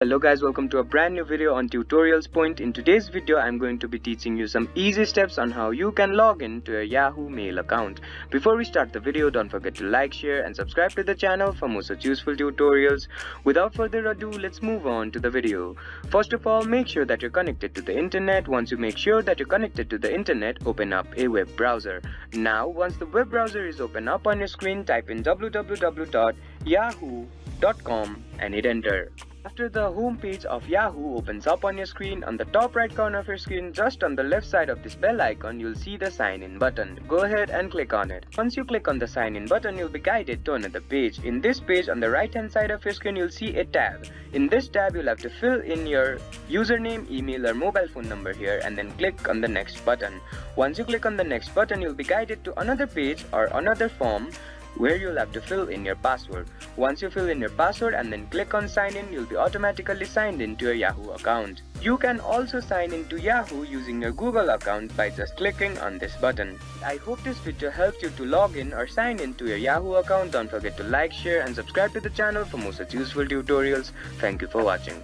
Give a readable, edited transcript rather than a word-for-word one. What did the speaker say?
Hello guys, welcome to a brand new video on Tutorials Point. In today's video, I'm going to be teaching you some easy steps on how you can log in to your Yahoo Mail account. Before we start the video, don't forget to like, share and subscribe to the channel for more such useful tutorials. Without further ado, let's move on to the video. First of all, make sure that you're connected to the internet. Once you make sure that you're connected to the internet, open up a web browser. Now, once the web browser is open up on your screen, type in www.yahoo.com and hit enter. After the home page of Yahoo opens up on your screen, on the top right corner of your screen, just on the left side of this bell icon, you'll see the sign in button. Go ahead and click on it. Once you click on the sign in button, you'll be guided to another page. In this page, on the right hand side of your screen, you'll see a tab. In this tab, you'll have to fill in your username, email or mobile phone number here and then click on the next button. Once you click on the next button, you'll be guided to another page or another form where you'll have to fill in your password. Once you fill in your password and then click on sign in, you'll be automatically signed into your Yahoo account. You can also sign into Yahoo using your Google account by just clicking on this button. I hope this video helped you to log in or sign into your Yahoo account. Don't forget to like, share and subscribe to the channel for more such useful tutorials. Thank you for watching.